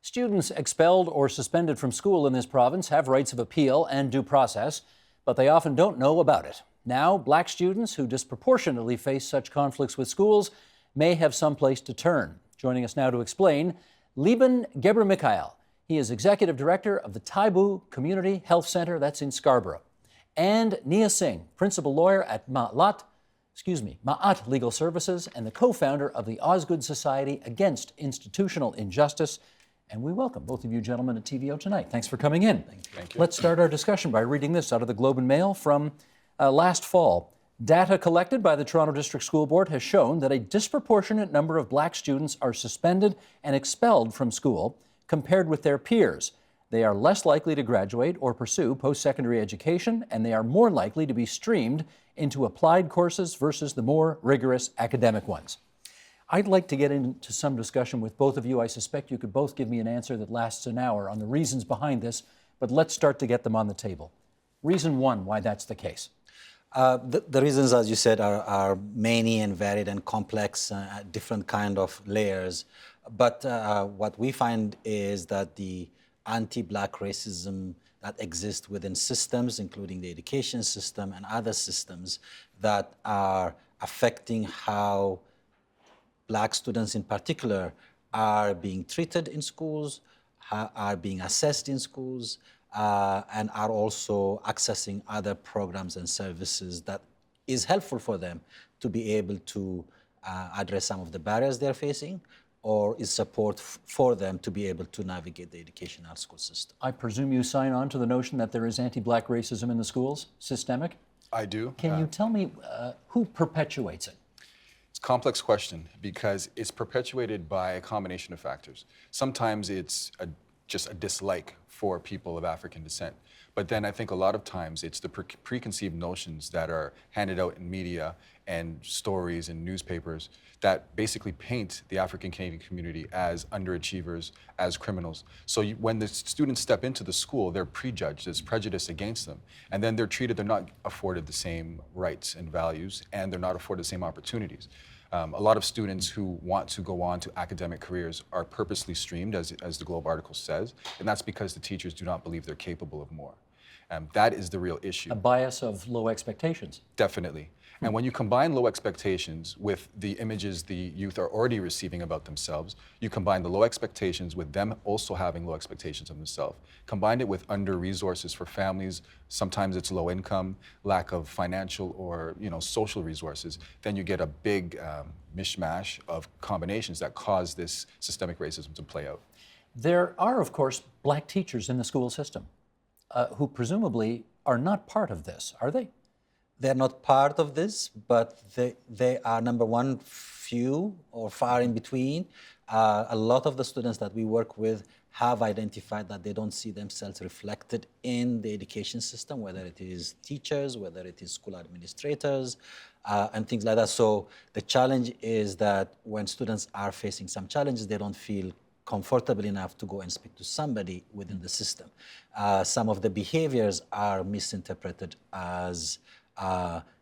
Students expelled or suspended from school in this province have rights of appeal and due process, but they often don't know about it. Now, Black students who disproportionately face such conflicts with schools may have some place to turn. Joining us now to explain, Liban Geber-Mikhael. He is Executive Director of the Taibu Community Health Center, that's in Scarborough. And Nia Singh, Principal Lawyer at Ma'at Legal Services and the co-founder of the Osgood Society Against Institutional Injustice. And we welcome both of you gentlemen at TVO tonight. Thanks for coming in. Thank you. Let's start our discussion by reading this out of the Globe and Mail from last fall. Data collected by the Toronto District School Board has shown that a disproportionate number of Black students are suspended and expelled from school compared with their peers. They are less likely to graduate or pursue post-secondary education, and they are more likely to be streamed into applied courses versus the more rigorous academic ones. I'd like to get into some discussion with both of you. I suspect you could both give me an answer that lasts an hour on the reasons behind this, but let's start to get them on the table. Reason one, why that's the case. The reasons, as you said, are many and varied and complex, different kind of layers. But what we find is that the anti-Black racism that exists within systems, including the education system and other systems that are affecting how Black students in particular are being treated in schools, are being assessed in schools, and are also accessing other programs and services that is helpful for them to be able to address some of the barriers they're facing, or is support for them to be able to navigate the educational school system. I presume you sign on to the notion that there is anti-Black racism in the schools, systemic? I do. Can you tell me who perpetuates it? It's a complex question because it's perpetuated by a combination of factors. Sometimes it's just a dislike for people of African descent. But then I think a lot of times it's the preconceived notions that are handed out in media and stories and newspapers that basically paint the African Canadian community as underachievers, as criminals. So when the students step into the school, they're prejudged, there's prejudice against them. And then they're not afforded the same rights and values, and they're not afforded the same opportunities. A lot of students who want to go on to academic careers are purposely streamed, as the Globe article says, and that's because the teachers do not believe they're capable of more. That is the real issue. A bias of low expectations. Definitely. And when you combine low expectations with the images the youth are already receiving about themselves, you combine the low expectations with them also having low expectations of themselves. Combine it with under-resources for families, sometimes it's low income, lack of financial or social resources, then you get a big mishmash of combinations that cause this systemic racism to play out. There are, of course, Black teachers in the school system who presumably are not part of this, are they? They're not part of this, but they are, number one, few or far in between. A lot of the students that we work with have identified that they don't see themselves reflected in the education system, whether it is teachers, whether it is school administrators, and things like that. So the challenge is that when students are facing some challenges, they don't feel comfortable enough to go and speak to somebody within the system. Some of the behaviors are misinterpreted as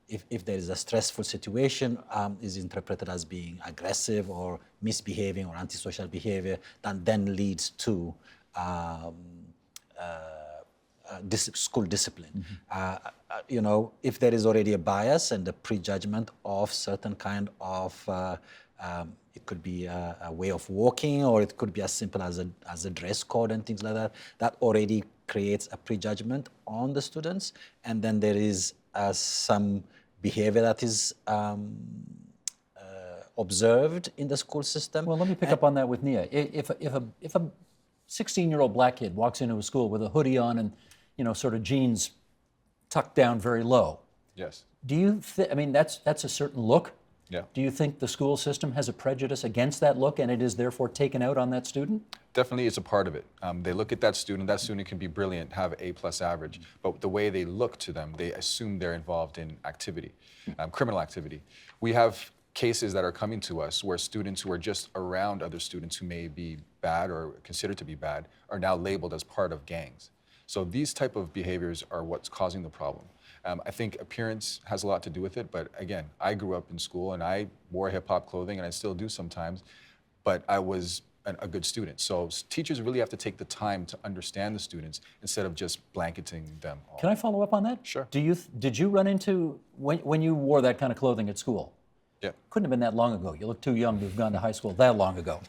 if there is a stressful situation, is interpreted as being aggressive or misbehaving or antisocial behavior that then leads to school discipline. Mm-hmm. If there is already a bias and a prejudgment of certain kind of, it could be a way of walking, or it could be as simple as a dress code and things like that, that already creates a prejudgment on the students. And then there is some behavior that is observed in the school system. Well, let me pick up on that with Nia. If a 16-year-old Black kid walks into a school with a hoodie on and sort of jeans tucked down very low, yes. Do you that's a certain look? Yeah. Do you think the school system has a prejudice against that look and it is therefore taken out on that student? Definitely it's a part of it. They look at that student can be brilliant, have an A+ average, but the way they look to them, they assume they're involved in activity, criminal activity. We have cases that are coming to us where students who are just around other students who may be bad or considered to be bad are now labeled as part of gangs. So these type of behaviors are what's causing the problem. I think appearance has a lot to do with it, but again, I grew up in school and I wore hip-hop clothing and I still do sometimes, but I was a good student. So teachers really have to take the time to understand the students instead of just blanketing them all. Can I follow up on that? Sure. Did you run into, when you wore that kind of clothing at school? Yeah. Couldn't have been that long ago. You look too young to have gone to high school that long ago.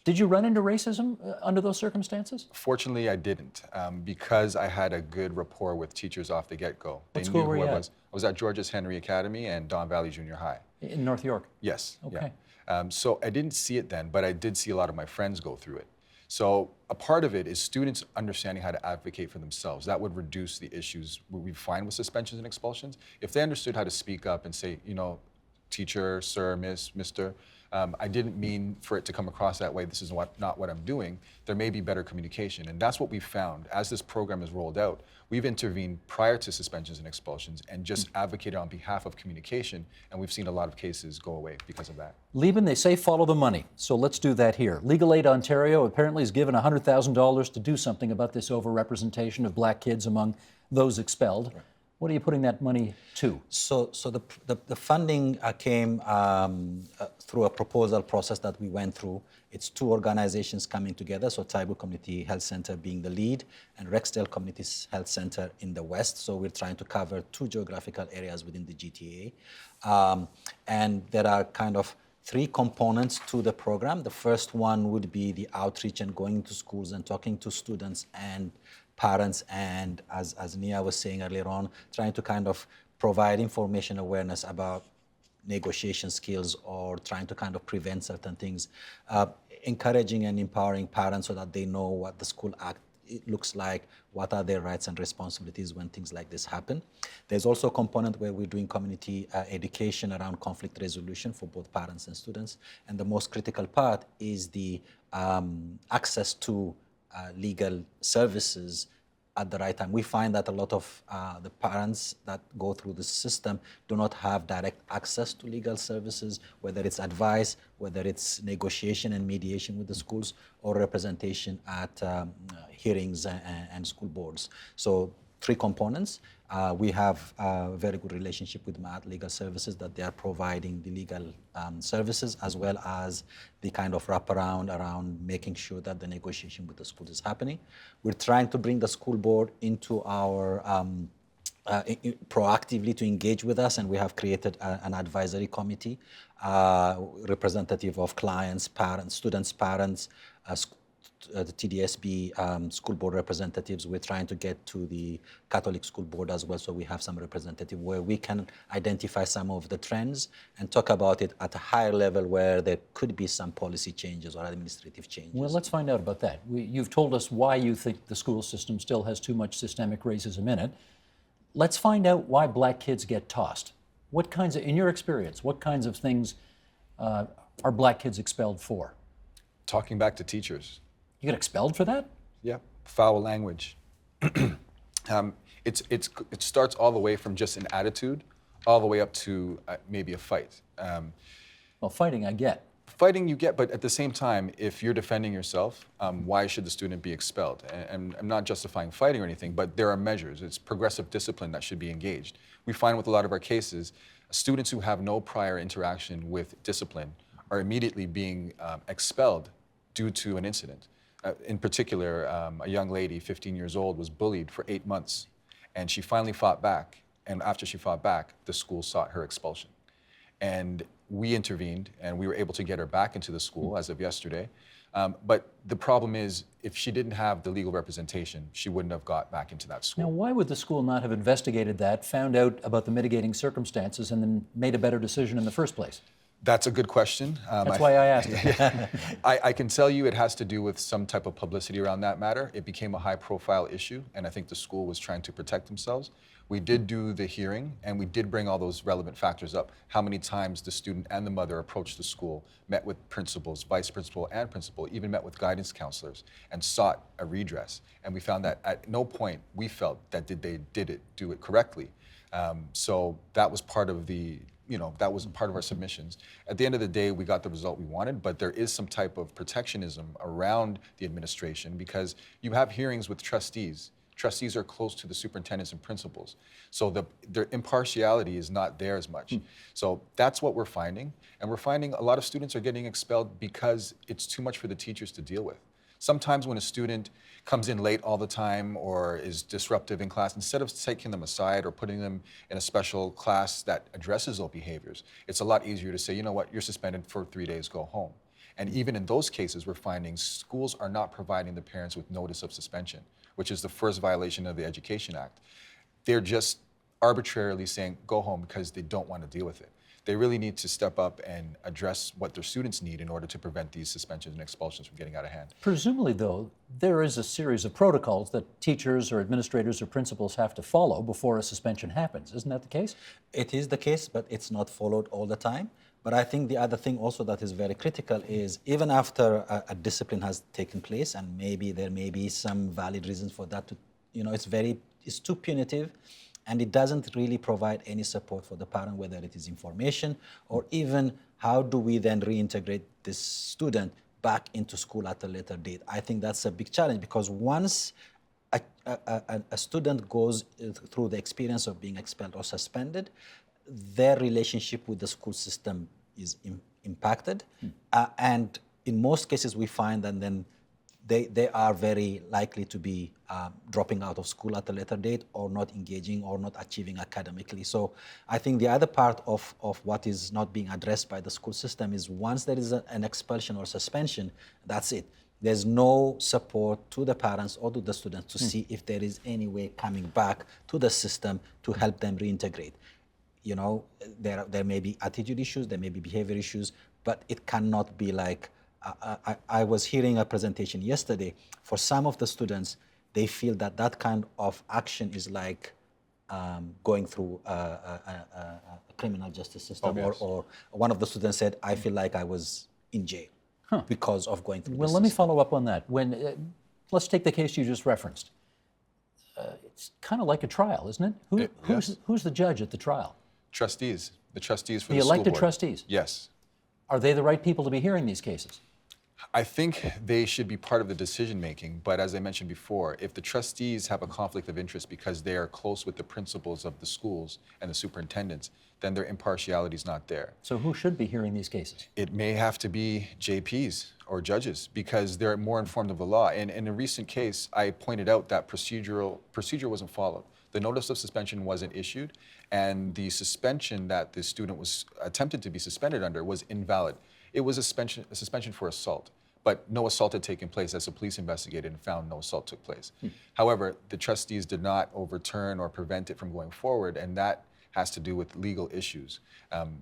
Did you run into racism under those circumstances? Fortunately, I didn't, because I had a good rapport with teachers off the get-go. What school were you at? I was at Georges Henry Academy and Don Valley Junior High. In North York? Yes. Okay. Yeah. So I didn't see it then, but I did see a lot of my friends go through it. So a part of it is students understanding how to advocate for themselves. That would reduce the issues we find with suspensions and expulsions. If they understood how to speak up and say, you know, teacher, sir, miss, mister, I didn't mean for it to come across that way. This is not what I'm doing. There may be better communication. And that's what we found. As this program is rolled out, we've intervened prior to suspensions and expulsions and just advocated on behalf of communication. And we've seen a lot of cases go away because of that. Lieben, they say follow the money. So let's do that here. Legal Aid Ontario apparently has given $100,000 to do something about this overrepresentation of black kids among those expelled. Right. What are you putting that money to? So the funding came through a proposal process that we went through. It's two organizations coming together, so Taibu Community Health Center being the lead and Rexdale Community Health Center in the west. So we're trying to cover two geographical areas within the GTA. And there are kind of three components to the program. The first one would be the outreach and going into schools and talking to students and parents, and as Nia was saying earlier on, trying to kind of provide information awareness about negotiation skills or trying to kind of prevent certain things, encouraging and empowering parents so that they know what the school act it looks like, what are their rights and responsibilities when things like this happen. There's also a component where we're doing community education around conflict resolution for both parents and students. And the most critical part is the access to legal services at the right time. We find that a lot of the parents that go through the system do not have direct access to legal services, whether it's advice, whether it's negotiation and mediation with the schools, or representation at hearings and school boards. So three components. We have a very good relationship with MAT Legal Services that they are providing the legal services as well as the kind of wraparound around making sure that the negotiation with the schools is happening. We're trying to bring the school board into our proactively to engage with us, and we have created an advisory committee, representative of clients, parents, students, parents, the TDSB school board representatives. We're trying to get to the Catholic school board as well, so we have some representative where we can identify some of the trends and talk about it at a higher level where there could be some policy changes or administrative changes. Well, let's find out about that. You've told us why you think the school system still has too much systemic racism in it. Let's find out why black kids get tossed. What kinds of, in your experience, what kinds of things are black kids expelled for? Talking back to teachers. You get expelled for that? Yeah, foul language. It starts all the way from just an attitude, all the way up to maybe a fight. Well, fighting I get. Fighting you get, but at the same time, if you're defending yourself, why should the student be expelled? And I'm not justifying fighting or anything, but there are measures. It's progressive discipline that should be engaged. We find with a lot of our cases, students who have no prior interaction with discipline are immediately being expelled due to an incident. In particular, a young lady, 15 years old, was bullied for 8 months, and she finally fought back. And after she fought back, the school sought her expulsion. And we intervened, and we were able to get her back into the school as of yesterday. But the problem is, if she didn't have the legal representation, she wouldn't have got back into that school. Now, why would the school not have investigated that, found out about the mitigating circumstances, and then made a better decision in the first place? That's a good question. That's why I asked it. I can tell you it has to do with some type of publicity around that matter. It became a high-profile issue, and I think the school was trying to protect themselves. We did do the hearing, and we did bring all those relevant factors up. How many times the student and the mother approached the school, met with principals, vice principal, and principal, even met with guidance counselors, and sought a redress. And we found that at no point we felt that they do it correctly. So that was part of the, that was part of our submissions. At the end of the day, we got the result we wanted, but there is some type of protectionism around the administration because you have hearings with trustees. trustees are close to the superintendents and principals. So their impartiality is not there as much. So that's what we're finding. And we're finding a lot of students are getting expelled because it's too much for the teachers to deal with. Sometimes when a student comes in late all the time or is disruptive in class, instead of taking them aside or putting them in a special class that addresses those behaviors, it's a lot easier to say, you know what, you're suspended for 3 days, go home. And even in those cases, we're finding schools are not providing the parents with notice of suspension, which is the first violation of the Education Act. They're just arbitrarily saying, go home because they don't want to deal with it. They really need to step up and address what their students need in order to prevent these suspensions and expulsions from getting out of hand. Presumably, though, there is a series of protocols that teachers or administrators or principals have to follow before a suspension happens. Isn't that the case? It is the case, but it's not followed all the time. But I think the other thing also that is very critical is even after a discipline has taken place, and maybe there may be some valid reasons for that to, it's too punitive, and it doesn't really provide any support for the parent, whether it is information or even how do we then reintegrate this student back into school at a later date. I think that's a big challenge because once a student goes through the experience of being expelled or suspended, their relationship with the school system is impacted. And in most cases, we find that then they are very likely to be dropping out of school at a later date or not engaging or not achieving academically. So I think the other part of what is not being addressed by the school system is once there is an expulsion or suspension, that's it. There's no support to the parents or to the students to see if there is any way coming back to the system to help them reintegrate. There may be attitude issues, there may be behavior issues, but it cannot be like, I was hearing a presentation yesterday. For some of the students, they feel that kind of action is like going through a criminal justice system. Oh, yes. Or one of the students said, I feel like I was in jail because of going through Well, this let me system. follow up on that. Let's take the case you just referenced. It's kind of like a trial, isn't it? Yes. Who's the judge at the trial? Trustees, the trustees for The the school elected board. trustees? Yes. Are they the right people to be hearing these cases? I think they should be part of the decision making, but as I mentioned before, if the trustees have a conflict of interest because they are close with the principals of the schools and the superintendents, then their impartiality is not there. So who should be hearing these cases? It may have to be JPs or judges because they're more informed of the law. And in a recent case, I pointed out that procedure wasn't followed. The notice of suspension wasn't issued, and the suspension that the student was attempted to be suspended under was invalid. It was a suspension for assault, but no assault had taken place as the police investigated and found no assault took place. However, the trustees did not overturn or prevent it from going forward, and that has to do with legal issues.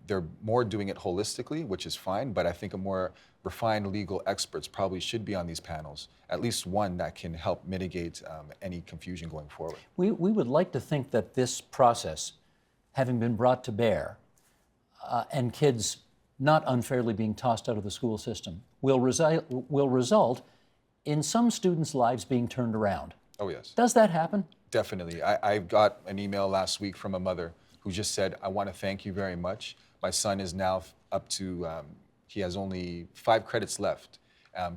They're more doing it holistically, which is fine, but I think a more refined legal experts probably should be on these panels, at least one that can help mitigate any confusion going forward. We would like to think that this process, having been brought to bear, and kids not unfairly being tossed out of the school system, will result in some students' lives being turned around. Oh, yes. Does that happen? Definitely. I got an email last week from a mother who just said, I want to thank you very much. My son is now up to, he has only 5 credits left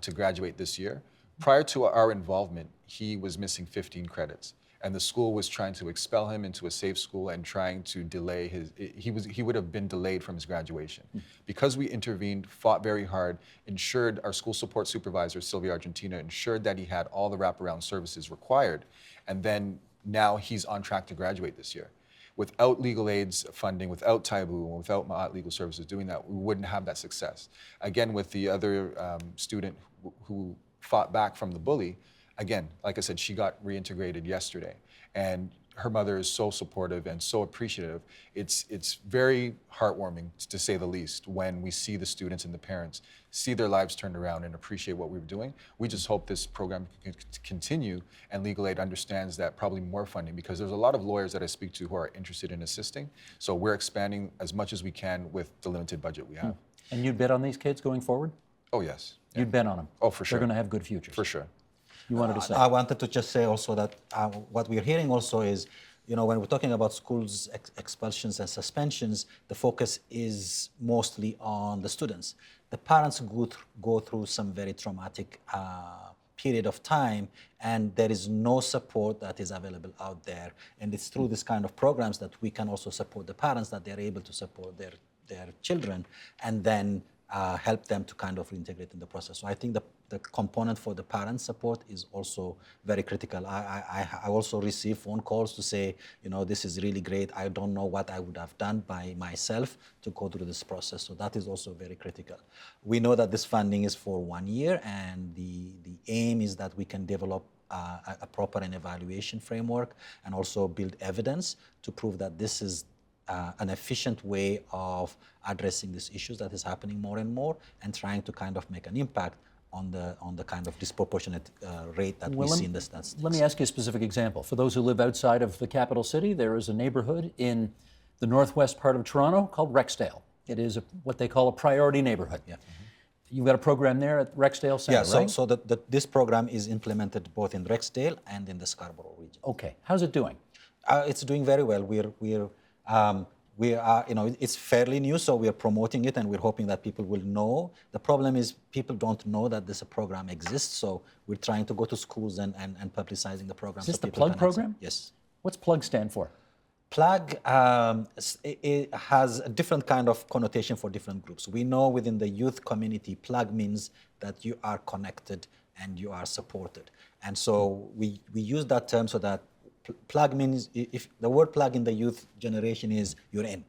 to graduate this year. Prior to our involvement, he was missing 15 credits. And the school was trying to expel him into a safe school and trying to delay he would have been delayed from his graduation. Because we intervened, fought very hard, ensured our school support supervisor, Sylvia Argentina, ensured that he had all the wraparound services required. And then now he's on track to graduate this year. Without legal aids funding, without Taibu, and without Ma'at Legal Services doing that, we wouldn't have that success. Again, with the other student who fought back from the bully, again, like I said, she got reintegrated yesterday. And her mother is so supportive and so appreciative. It's very heartwarming, to say the least, when we see the students and the parents see their lives turned around and appreciate what we were doing. We just hope this program can continue, and Legal Aid understands that probably more funding, because there's a lot of lawyers that I speak to who are interested in assisting. So we're expanding as much as we can with the limited budget we have. And you'd bet on these kids going forward? Oh, yes. Yeah. You'd bet on them? Oh, for sure. They're going to have good futures? For sure. You wanted to say? I wanted to just say also that what we're hearing also is, when we're talking about schools expulsions and suspensions, the focus is mostly on the students. The parents go through some very traumatic period of time, and there is no support that is available out there. And it's through this kind of programs that we can also support the parents, that they're able to support their children, and then help them to kind of reintegrate in the process. So I think the component for the parent support is also very critical. I also receive phone calls to say, this is really great. I don't know what I would have done by myself to go through this process. So that is also very critical. We know that this funding is for 1 year, and the aim is that we can develop a proper and evaluation framework and also build evidence to prove that this is an efficient way of addressing these issues that is happening more and more, and trying to kind of make an impact on the kind of disproportionate rate that we see in the statistics. Let me ask you a specific example. For those who live outside of the capital city, there is a neighborhood in the northwest part of Toronto called Rexdale. It is what they call a priority neighborhood. Yeah. You've got a program there at Rexdale Center, right? So this program is implemented both in Rexdale and in the Scarborough region. Okay. How's it doing? It's doing very well. We are, it's fairly new, so we are promoting it, and we're hoping that people will know. The problem is people don't know that this program exists, so we're trying to go to schools and publicizing the program. Is this so the people PLUG program? Yes. What's PLUG stand for? PLUG it has a different kind of connotation for different groups. We know within the youth community, PLUG means that you are connected and you are supported. And so we use that term so that plug means, if the word plug in the youth generation is you're in,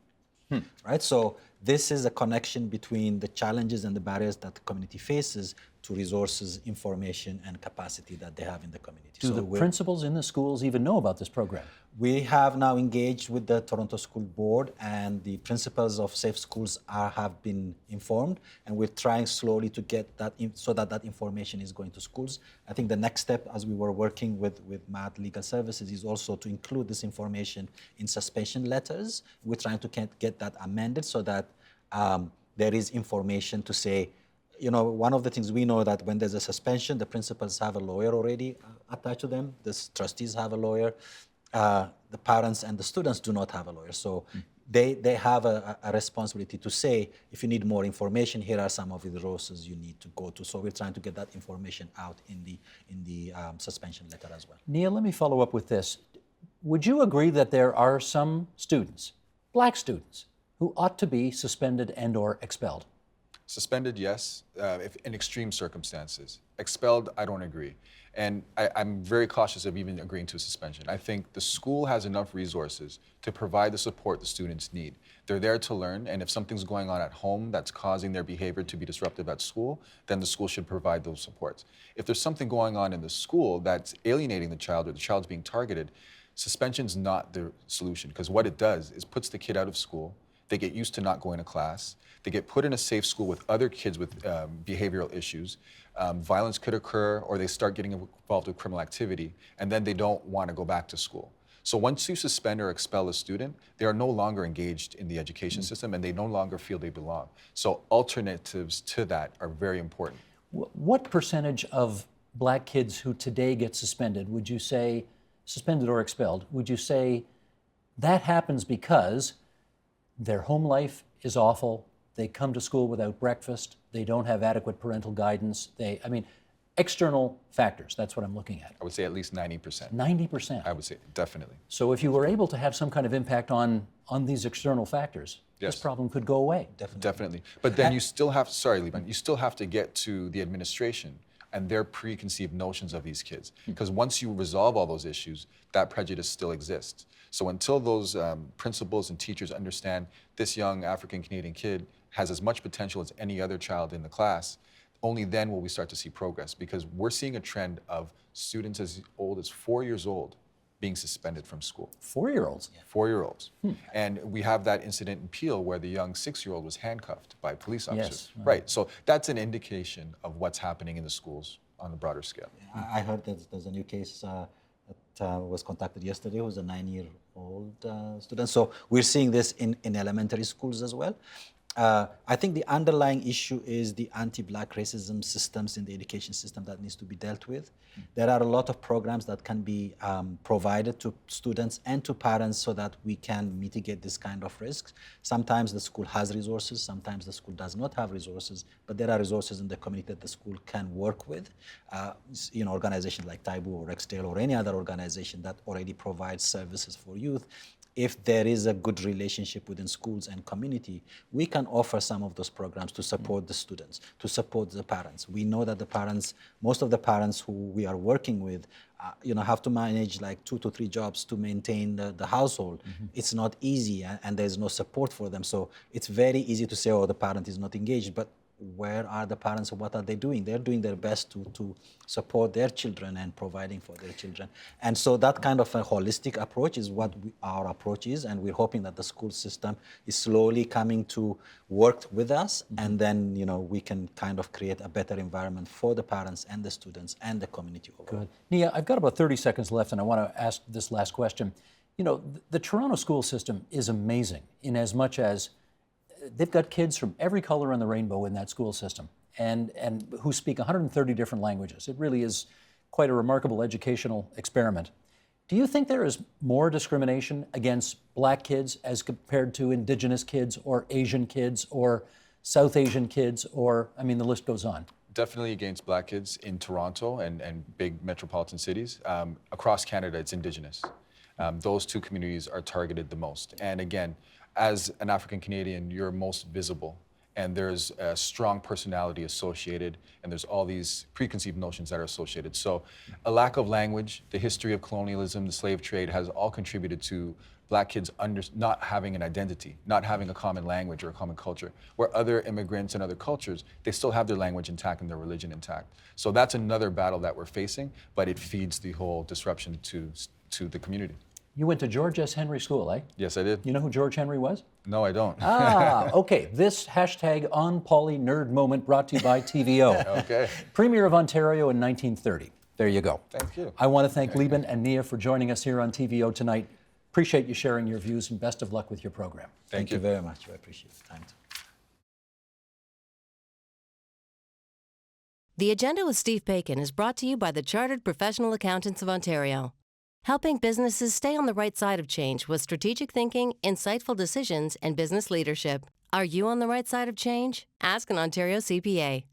right? So this is a connection between the challenges and the barriers that the community faces to resources, information, and capacity that they have in the community. Do the principals in the schools even know about this program? We have now engaged with the Toronto School Board, and the principals of Safe Schools have been informed, and we're trying slowly to get that so that information is going to schools. I think the next step, as we were working with Matt Legal Services, is also to include this information in suspension letters. We're trying to get that amended so that there is information to say, one of the things we know that when there's a suspension, the principals have a lawyer already attached to them. The trustees have a lawyer. The parents and the students do not have a lawyer. So they have a responsibility to say, if you need more information, here are some of the resources you need to go to. So we're trying to get that information out in the suspension letter as well. Neil, let me follow up with this. Would you agree that there are some students, black students, who ought to be suspended and or expelled? Suspended, yes, if in extreme circumstances. Expelled, I don't agree. And I'm very cautious of even agreeing to a suspension. I think the school has enough resources to provide the support the students need. They're there to learn, and if something's going on at home that's causing their behavior to be disruptive at school, then the school should provide those supports. If there's something going on in the school that's alienating the child or the child's being targeted, suspension's not the solution, because what it does is puts the kid out of school. They get used to not going to class. They get put in a safe school with other kids with behavioral issues. Violence could occur, or they start getting involved with criminal activity, and then they don't want to go back to school. So once you suspend or expel a student, they are no longer engaged in the education system, and they no longer feel they belong. So alternatives to that are very important. What percentage of black kids who today get suspended, would you say, suspended or expelled, would you say that happens because their home life is awful, they come to school without breakfast, they don't have adequate parental guidance, external factors, that's what I'm looking at? I would say at least 90%. 90%? I would say, definitely. So if you were able to have some kind of impact on these external factors, yes, this problem could go away. Definitely. But then you still have, sorry, Liban, you still have to get to the administration and their preconceived notions of these kids. Because once you resolve all those issues, that prejudice still exists. So until those principals and teachers understand this young African-Canadian kid has as much potential as any other child in the class, only then will we start to see progress, because we're seeing a trend of students as old as 4 years old being suspended from school. 4-year-olds? Yeah. 4-year-olds. And we have that incident in Peel where the young 6-year-old was handcuffed by police officers. Yes. Right, so that's an indication of what's happening in the schools on a broader scale. I heard that there's a new case that was contacted yesterday. It was a 9-year-old student. So we're seeing this in elementary schools as well. I think the underlying issue is the anti-Black racism systems in the education system that needs to be dealt with. There are a lot of programs that can be provided to students and to parents so that we can mitigate this kind of risks. Sometimes the school has resources, sometimes the school does not have resources, but there are resources in the community that the school can work with. Organizations like Taibu or Rexdale or any other organization that already provides services for youth. If there is a good relationship within schools and community, we can offer some of those programs to support the students, to support the parents. We know that the parents, most of the parents who we are working with, have to manage like 2 to 3 jobs to maintain the household. It's not easy, and there's no support for them. So it's very easy to say, oh, the parent is not engaged, but where are the parents and what are they doing? They're doing their best to support their children and providing for their children. And so that kind of a holistic approach is what our approach is, and we're hoping that the school system is slowly coming to work with us, and then we can kind of create a better environment for the parents and the students and the community overall. Good. Nia, I've got about 30 seconds left, and I want to ask this last question. The Toronto school system is amazing in as much as they've got kids from every color in the rainbow in that school system and who speak 130 different languages. It really is quite a remarkable educational experiment. Do you think there is more discrimination against Black kids as compared to Indigenous kids or Asian kids or South Asian kids, or, the list goes on? Definitely against Black kids in Toronto and big metropolitan cities. Across Canada, it's Indigenous. Those two communities are targeted the most. And again, as an African Canadian, you're most visible, and there's a strong personality associated, and there's all these preconceived notions that are associated. So a lack of language, the history of colonialism, the slave trade has all contributed to Black kids not having an identity, not having a common language or a common culture, where other immigrants and other cultures, they still have their language intact and their religion intact. So that's another battle that we're facing, but it feeds the whole disruption to the community. You went to George S. Henry School, eh? Yes, I did. You know who George Henry was? No, I don't. Okay. This hashtag #OnPolyNerd moment brought to you by TVO. Okay. Premier of Ontario in 1930. There you go. Thank you. I want to thank Liban and Nia for joining us here on TVO tonight. Appreciate you sharing your views, and best of luck with your program. Thank you very much. I appreciate the time. The Agenda with Steve Bacon is brought to you by the Chartered Professional Accountants of Ontario, helping businesses stay on the right side of change with strategic thinking, insightful decisions, and business leadership. Are you on the right side of change? Ask an Ontario CPA.